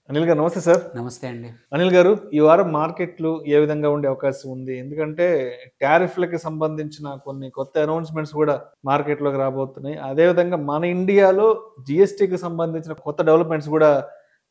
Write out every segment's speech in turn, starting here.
అనిల్ గారు నమస్తే సార్. నమస్తే అండి. అనిల్ గారు, ఈ వారం మార్కెట్లు ఏ విధంగా ఉండే అవకాశం ఉంది? ఎందుకంటే టారిఫ్‌లకి సంబంధించిన కొన్ని కొత్త అనౌన్స్‌మెంట్స్ గూడా మార్కెట్‌లోకి రాబోతున్నాయి. అదేవిధంగా మన ఇండియాలో జీఎస్టీకి సంబంధించిన కొత్త డెవలప్‌మెంట్స్ గూడా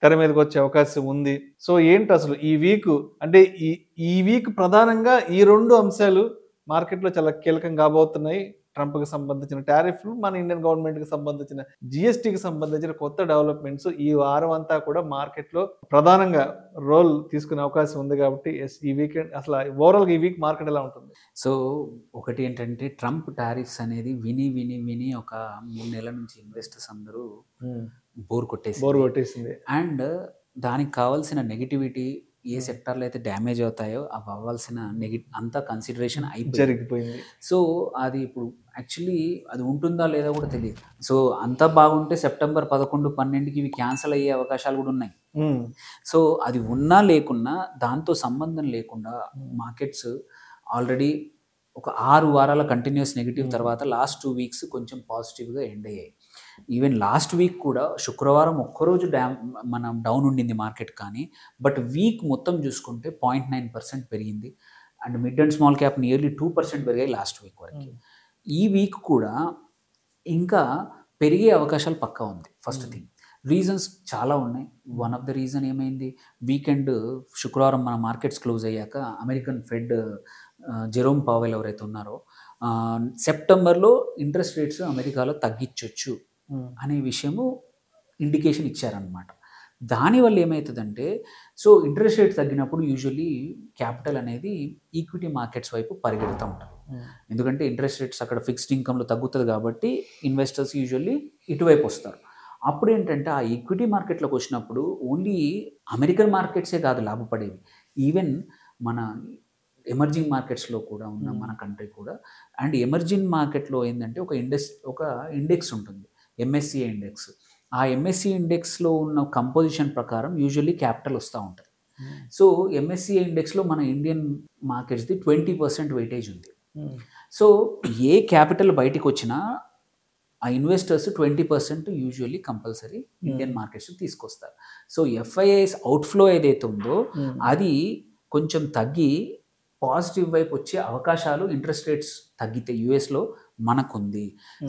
తెర మీదకొచ్చే అవకాశం ఉంది. సో, ఏంటసలు ఈ వీకు అంటే ఈ ఈ వీక్ ప్రధానంగా ఈ 2 అంశాలు మార్కెట్‌లో చాలా కీలకం కాబోతున్నాయి. ట్రంప్‌కి సంబంధించిన టారిఫ్‌లు, మన ఇండియన్ గవర్నమెంట్‌కి సంబంధించిన జీఎస్టీకి సంబంధించిన కొత్త డెవలప్‌మెంట్స్ ఈ వారం అంతా కూడా మార్కెట్‌లో ప్రధానంగా రోల్ తీసుకునే అవకాశం ఉంది కాబట్టి ఈ వీకెండ్ అసల ఓవరాల్‌గా ఈ వీక్ మార్కెట్ ఎలా ఉంటుంది? సో, ఒకటి ఏంటంటే ట్రంప్ టారిఫ్స్ అనేది విని ఒక 3 నెలల నుంచి ఇన్వెస్టర్స్ అందరూ బోర్ బోర్ కొట్టేసింది. కొట్టేసింది. అండ్ దానికి కావాల్సిన నెగటివిటీ ఏ సెక్టార్‌లో అయితే డ్యామేజ్ అవుతాయో అవి అవ్వాల్సిన అంతా కన్సిడరేషన్ అయిపోయింది. జరిగిపోయింది. సో, అది ఇప్పుడు యాక్చువల్లీ అది ఉంటుందా లేదా కూడా తెలీదు. సో, అంతా బాగుంటే సెప్టెంబర్ 11, 12కి ఇవి క్యాన్సల్ అయ్యే అవకాశాలు కూడా ఉన్నాయి. సో, అది ఉన్నా లేకున్నా దాంతో సంబంధం లేకుండా మార్కెట్స్ ఆల్రెడీ ఒక 6 వారాల కంటిన్యూస్ నెగటివ్ తర్వాత లాస్ట్ 2 వీక్స్ కొంచెం పాజిటివ్‌గా ఎండ్ అయ్యాయి. ఈవెన్ లాస్ట్ వీక్ కూడా శుక్రవారం ఒక్కరోజు మనం డౌన్ ఉండింది మార్కెట్, కానీ బట్ వీక్ మొత్తం చూసుకుంటే 0.9% పెరిగింది. And mid and small cap nearly 2% పెరిగాయి లాస్ట్ వీక్ వరకు. ఈ వీక్ కూడా ఇంకా పెరిగే అవకాశాలు పక్కా ఉంది. ఫస్ట్ థింగ్, రీజన్స్ చాలా ఉన్నాయి. వన్ ఆఫ్ ద రీజన్ ఏమైంది, వీకెండ్ శుక్రవారం మన మార్కెట్స్ క్లోజ్ అయ్యాక అమెరికన్ ఫెడ్ జెరోమ్ పావెల్ ఎవరైతే ఉన్నారో సెప్టెంబర్లో ఇంట్రెస్ట్ రేట్స్ అమెరికాలో తగ్గించవచ్చు అనే విషయము ఇండికేషన్ ఇచ్చారనమాట. దానివల్ల ఏమవుతుందంటే, సో ఇంట్రెస్ట్ రేట్ తగ్గినప్పుడు యూజువల్లీ క్యాపిటల్ అనేది ఈక్విటీ మార్కెట్స్ వైపు పరిగెడుతూ ఉంటారు. ఎందుకంటే ఇంట్రెస్ట్ రేట్స్ అక్కడ ఫిక్స్డ్ ఇన్కమ్లో తగ్గుతుంది కాబట్టి ఇన్వెస్టర్స్ యూజువల్లీ ఇటువైపు వస్తారు. అప్పుడు ఏంటంటే ఆ ఈక్విటీ మార్కెట్లోకి వచ్చినప్పుడు ఓన్లీ అమెరికన్ మార్కెట్సే కాదు లాభపడేవి, ఈవెన్ మన ఎమర్జింగ్ మార్కెట్స్లో కూడా ఉన్న మన కంట్రీ కూడా. అండ్ ఎమర్జింగ్ మార్కెట్లో ఏంటంటే ఒక ఇండెక్స్ ఉంటుంది, ఎంఎస్సిఐ ఇండెక్స్. ఆ ఎంఎస్సిఐ ఇండెక్స్లో ఉన్న కంపోజిషన్ ప్రకారం యూజువల్లీ క్యాపిటల్ వస్తూ ఉంటుంది. సో ఎంఎస్సిఐ ఇండెక్స్లో మన ఇండియన్ మార్కెట్స్ది 20% వెయిటేజ్ ఉంది. సో ఏ క్యాపిటల్ బయటికి వచ్చినా ఆ investors 20% usually compulsory Indian markets తీసుకొస్తారు. సో ఎఫ్ఐఐస్ అవుట్ఫ్లో ఏదైతే ఉందో అది కొంచెం తగ్గి పాజిటివ్ వైపు వచ్చే అవకాశాలు ఇంట్రెస్ట్ రేట్స్ తగ్గితే యూఎస్లో మనకుంది.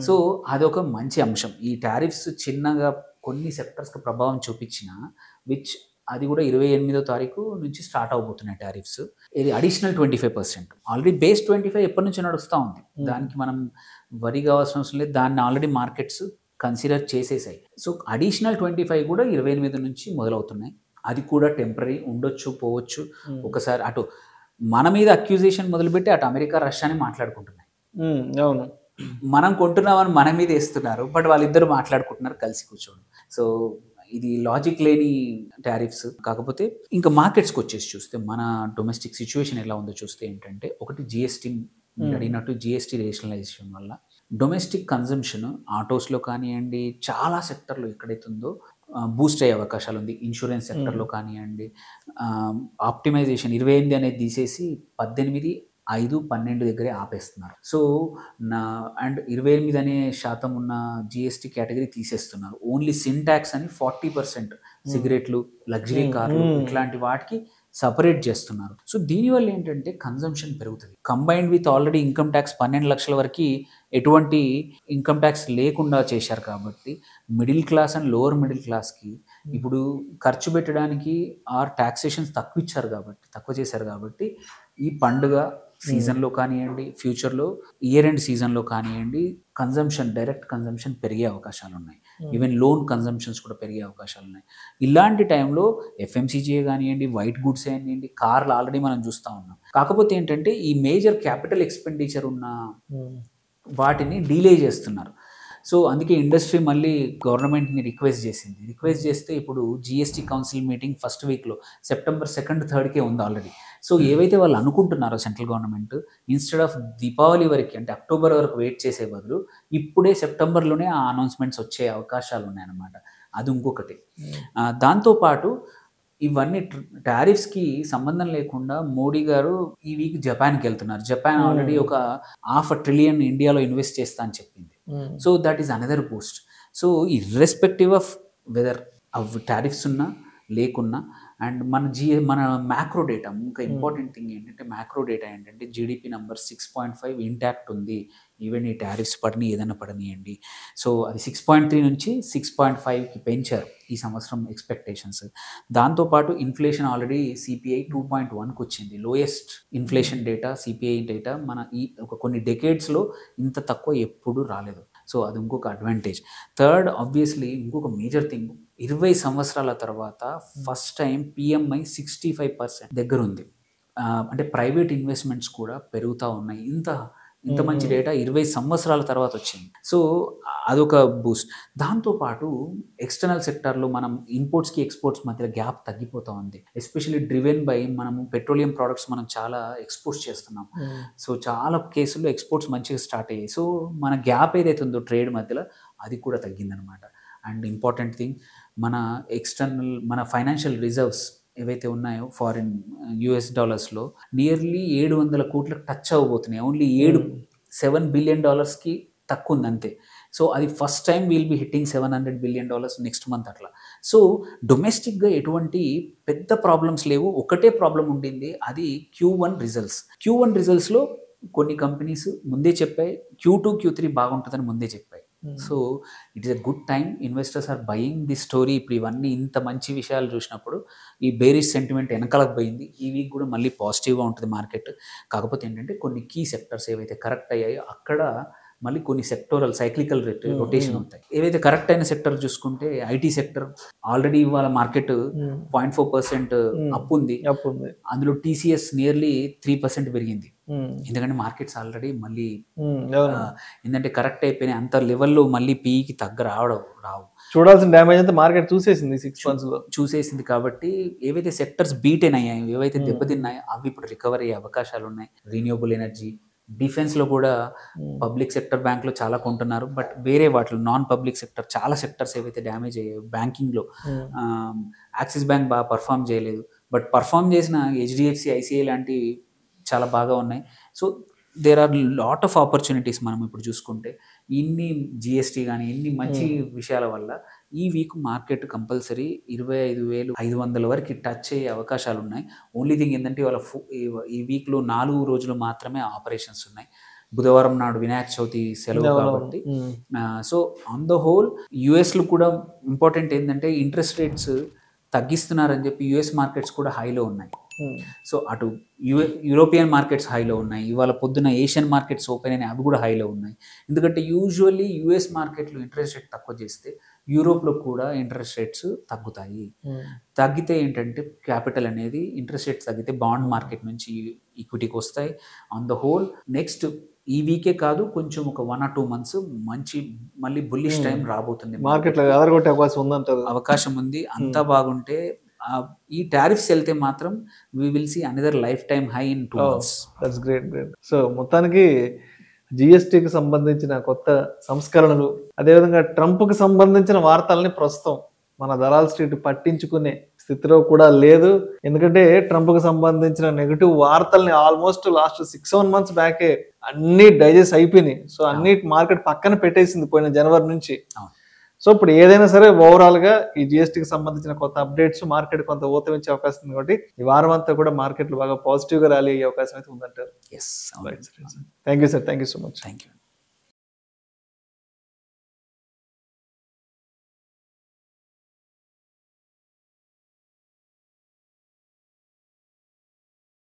సో అదొక మంచి అంశం. ఈ టారిఫ్స్ చిన్నగా కొన్ని సెక్టర్స్కి ప్రభావం చూపించిన విచ్ అది కూడా 28వ తారీఖు నుంచి స్టార్ట్ అవబోతున్నాయి టారిఫ్స్. ఇది అడిషనల్ 25%. ఆల్రెడీ బేస్ 25 ఎప్పటి నుంచి నడుస్తూ ఉంది, దానికి మనం వరి కావాల్సిన అవసరం లేదు, దాన్ని ఆల్రెడీ మార్కెట్స్ కన్సిడర్ చేసేసాయి. సో అడిషనల్ 25 కూడా 28 నుంచి మొదలవుతున్నాయి. అది కూడా టెంపరీ ఉండొచ్చు, పోవచ్చు. ఒకసారి అటు మన మీద అక్యూజేషన్ మొదలుపెట్టి అటు అమెరికా రష్యాని మాట్లాడుకుంటున్నాయి. అవును, మనం కొంటున్నామని మన మీద వేస్తున్నారు, బట్ వాళ్ళిద్దరు మాట్లాడుకుంటున్నారు కలిసి కూర్చోండి. సో ఇది లాజిక్ లేని టారిఫ్స్. కాకపోతే ఇంకా మార్కెట్స్కి వచ్చేసి చూస్తే మన డొమెస్టిక్ సిచ్యువేషన్ ఎలా ఉందో చూస్తే ఏంటంటే, ఒకటి జిఎస్టీ, మీరు అడిగినట్టు జిఎస్టీ రేషనలైజేషన్ వల్ల డొమెస్టిక్ కన్జంప్షన్ ఆటోస్లో కానివ్వండి, చాలా సెక్టర్లో ఎక్కడైతే ఉందో బూస్ట్ అయ్యే అవకాశాలు ఉంది. ఇన్సూరెన్స్ సెక్టర్లో కానివ్వండి, ఆప్టిమైజేషన్ 28 అనేది తీసేసి 18, 5, 12 దగ్గరే ఆపేస్తున్నారు. సో అండ్ 28 అనే శాతం ఉన్న జిఎస్టీ కేటగిరీ తీసేస్తున్నారు. ఓన్లీ సింటాక్స్ అని 40% సిగరెట్లు, లగ్జరీ కార్లు ఇట్లాంటి వాటికి సపరేట్ చేస్తున్నారు. సో దీనివల్ల ఏంటంటే కన్జంప్షన్ పెరుగుతుంది. Combined with already income tax 12 లక్షల వరకు ఎటువంటి ఇన్కమ్ ట్యాక్స్ లేకుండా చేశారు కాబట్టి middle class and lower middle క్లాస్కి ఇప్పుడు ఖర్చు పెట్టడానికి ట్యాక్సేషన్స్ తక్కువ చేశారు కాబట్టి ఈ పండుగ సీజన్లో కానివ్వండి, ఫ్యూచర్లో ఇయర్ ఎండ్ సీజన్లో కానివ్వండి, డైరెక్ట్ కన్జంప్షన్ పెరిగే అవకాశాలు ఉన్నాయి. ఈవెన్ లోన్ కన్జంప్షన్స్ కూడా పెరిగే అవకాశాలు ఉన్నాయి. ఇలాంటి టైంలో ఎఫ్ఎంసీజీఏ కానివ్వండి, వైట్ గుడ్స్ కానివ్వండి, కార్లు ఆల్రెడీ మనం చూస్తూ ఉన్నాం. కాకపోతే ఏంటంటే ఈ మేజర్ క్యాపిటల్ ఎక్స్పెండిచర్ ఉన్న వాటిని డీలే చేస్తున్నారు. సో అందుకే ఇండస్ట్రీ మళ్ళీ గవర్నమెంట్ని రిక్వెస్ట్ చేస్తే ఇప్పుడు జిఎస్టీ కౌన్సిల్ మీటింగ్ ఫస్ట్ వీక్లో సెప్టెంబర్ 2, 3కే ఉంది ఆల్రెడీ. సో ఏవైతే వాళ్ళు అనుకుంటున్నారో central government, instead of Deepavali వరకు అంటే అక్టోబర్ వరకు వెయిట్ చేసే బదులు ఇప్పుడే సెప్టెంబర్లోనే ఆ అనౌన్స్మెంట్స్ వచ్చే అవకాశాలు ఉన్నాయన్నమాట. అది ఇంకొకటి. దాంతోపాటు ఇవన్నీ టారిఫ్స్కి సంబంధం లేకుండా మోడీ గారు ఈ వీక్ జపాన్కి వెళ్తున్నారు. జపాన్ ఆల్రెడీ ఒక $500 billion ఇండియాలో ఇన్వెస్ట్ చేస్తా అని చెప్పింది. So that is another boost. So irrespective of whether tariffs ఉన్నా లేకున్నా అండ్ మన మ్యాక్రో డేటా ఇంకా ఇంపార్టెంట్ థింగ్ ఏంటంటే మ్యాక్రో డేటా ఏంటంటే జీడిపి నెంబర్ 6.5 ఇంటాక్ట్ ఉంది. ఈవెన్ ఈ టారిఫ్స్ పడని ఏదైనా పడనియండి. సో అది 6.3 నుంచి 6.5కి పెంచారు ఈ సంవత్సరం ఎక్స్పెక్టేషన్స్. దాంతోపాటు ఇన్ఫ్లేషన్ ఆల్రెడీ సిపిఐ 2.1కి వచ్చింది. Lowest inflation data CPI data మన ఈ కొన్ని డెకేడ్స్లో ఇంత తక్కువ ఎప్పుడూ రాలేదు. సో అది ఇంకొక అడ్వాంటేజ్. థర్డ్ ఆబ్వియస్లీ ఇంకొక మేజర్ థింగ్, 20 సంవత్సరాల తర్వాత ఫస్ట్ టైం పిఎంఐ 65% దగ్గర ఉంది. అంటే ప్రైవేట్ ఇన్వెస్ట్మెంట్స్ కూడా పెరుగుతూ ఉన్నాయి. ఇంత మంచి డేటా 20 సంవత్సరాల తర్వాత వచ్చింది. సో అదొక బూస్ట్. దాంతోపాటు ఎక్స్టర్నల్ సెక్టర్లో మనం ఇంపోర్ట్స్కి ఎక్స్పోర్ట్స్ మధ్య గ్యాప్ తగ్గిపోతూ ఉంది. ఎస్పెషల్లీ డ్రివెన్ బై మనము పెట్రోలియం ప్రోడక్ట్స్ మనం చాలా ఎక్స్పోర్ట్స్ చేస్తున్నాం. సో చాలా కేసుల్లో ఎక్స్పోర్ట్స్ మంచిగా స్టార్ట్ అయ్యాయి. సో మన గ్యాప్ ఏదైతే ఉందో ట్రేడ్ మధ్యలో అది కూడా తగ్గిందనమాట. అండ్ ఇంపార్టెంట్ థింగ్, మన ఫైనాన్షియల్ రిజర్వ్స్ ఏవైతే ఉన్నాయో ఫారిన్ యుఎస్ డాలర్స్లో నియర్లీ 700 కోట్లకు టచ్ అవ్వబోతున్నాయి. ఓన్లీ 7 బిలియన్ డాలర్స్కి తక్కువ ఉంది అంతే. సో అది first time will be hitting $700 billion next month అట్లా. సో డొమెస్టిక్గా ఎటువంటి పెద్ద ప్రాబ్లమ్స్ లేవు. ఒకటే ప్రాబ్లం ఉండింది, అది Q1 రిజల్ట్స్లో కొన్ని కంపెనీస్ ముందే చెప్పాయి Q2 Q3 బాగుంటుందని ముందే చెప్పాయి. So it is a good time, investors are buying the story. ఇప్పుడు ఇవన్నీ ఇంత మంచి విషయాలు చూసినప్పుడు ఈ బేరిష్ సెంటిమెంట్ వెనకాలకు పోయింది. ఈ వీక్ కూడా మళ్ళీ పాజిటివ్గా ఉంటుంది మార్కెట్. కాకపోతే ఏంటంటే కొన్ని కీ సెక్టర్స్ ఏవైతే కరెక్ట్ అయ్యాయో అక్కడ మళ్ళీ కొన్ని సెక్టోరల్ సైక్లికల్ రొటేషన్ అవుతాయి. ఏవైతే కరెక్ట్ అయిన సెక్టర్ చూసుకుంటే ఐటీ సెక్టర్ ఆల్రెడీ ఇవాళ మార్కెట్ 0.4% అప్పు ఉంది. అందులో టీసీఎస్ నియర్లీ 3% పెరిగింది. ఎందుకంటే మార్కెట్స్ ఆల్రెడీ మళ్ళీ ఏంటంటే కరెక్ట్ అయిపోయినాయి. అంత లెవెల్లో మళ్ళీ పీఈకి రావు. చూడాల్సిన డ్యామేజ్ అంతా మార్కెట్ చూసేసింది 6 months లో చూసేసింది. కాబట్టి ఏవైతే సెక్టర్స్ బీటెన్ అయ్యాయో, ఏవైతే దెబ్బతిన్నాయో అవి ఇప్పుడు రికవరీ అయ్యే అవకాశాలు ఉన్నాయి. రీన్యూవబుల్ ఎనర్జీ, డిఫెన్స్లో కూడా పబ్లిక్ సెక్టర్ బ్యాంక్లో చాలా కొంటున్నారు. బట్ వేరే వాటిలో నాన్ పబ్లిక్ సెక్టర్ చాలా సెక్టర్స్ ఏవైతే డ్యామేజ్ అయ్యాయో, బ్యాంకింగ్లో యాక్సిస్ బ్యాంక్ బాగా పర్ఫామ్ చేయలేదు. బట్ పర్ఫామ్ చేసిన హెచ్డిఎఫ్సి, ఐసిఐ లాంటివి చాలా బాగా ఉన్నాయి. So there are lot of opportunities. మనం ఇప్పుడు చూసుకుంటే ఇన్ని జిఎస్టీ కానీ ఇన్ని మంచి విషయాల వల్ల ఈ వీక్ మార్కెట్ కంపల్సరీ 25,500 వరకు టచ్ అయ్యే అవకాశాలు ఉన్నాయి. ఓన్లీ థింగ్ ఏంటంటే వాళ్ళ ఈ వీక్లో 4 రోజులు మాత్రమే ఆపరేషన్స్ ఉన్నాయి. బుధవారం నాడు వినాయక చవితి సెలవు కాబట్టి. సో ఆన్ ద హోల్ యుఎస్లో కూడా ఇంపార్టెంట్ ఏంటంటే ఇంట్రెస్ట్ రేట్స్ తగ్గిస్తున్నారని చెప్పి యుఎస్ మార్కెట్స్ కూడా హైలో ఉన్నాయి. సో అటు యూరోపియన్ మార్కెట్స్ హైలో ఉన్నాయి. ఇవాళ పొద్దున ఏషియన్ మార్కెట్స్ ఓపెన్ అయినాయి, అవి కూడా హైలో ఉన్నాయి. ఎందుకంటే యూజువల్లీ యుఎస్ మార్కెట్లో ఇంట్రెస్ట్ రేట్ తక్కువ చేస్తే యూరోప్లో కూడా ఇంట్రెస్ట్ రేట్స్ తగ్గుతాయి. తగ్గితే ఏంటంటే క్యాపిటల్ అనేది ఇంట్రెస్ట్ రేట్స్ తగ్గితే బాండ్ మార్కెట్ నుంచి ఈక్విటీకి వస్తాయి. ఆన్ ద హోల్ నెక్స్ట్ ఈ వీకే కాదు, కొంచెం ఒక 1 or 2 months మంచి మళ్ళీ బుల్లిష్ టైం రాబోతుంది. మార్కెట్లో అవకాశం ఉంది. అంతా బాగుంటే ఈ టారిఫ్స్ వెళ్తే మాత్రం we will see another lifetime high in 2 months. That's great. So మొత్తానికి జిఎస్టీకి సంబంధించిన కొత్త సంస్కరణలు, అదేవిధంగా ట్రంప్కి సంబంధించిన వార్తల్ని ప్రస్తుతం మన దలాల్ స్ట్రీట్ పట్టించుకునే స్థితిలో కూడా లేదు. ఎందుకంటే ట్రంప్కి సంబంధించిన నెగిటివ్ వార్తల్ని ఆల్మోస్ట్ లాస్ట్ 6-7 months బ్యాకే అన్ని డైజెస్ట్ అయిపోయినాయి. సో అన్ని మార్కెట్ పక్కన పెట్టేసింది పోయిన జనవరి నుంచి. సో ఇప్పుడు ఏదైనా సరే ఓవరాల్ గా ఈ జిఎస్టీకి సంబంధించిన కొత్త అప్డేట్స్ మార్కెట్ కొంత ఊతమిచ్చే అవకాశం ఉంది. కాబట్టి ఈ వారం అంతా కూడా మార్కెట్లు బాగా పాజిటివ్ గా ర్యాలీ అయ్యే అవకాశం అయితే ఉందంటారు. Yes. Thank you sir. Thank you so much. Thank you.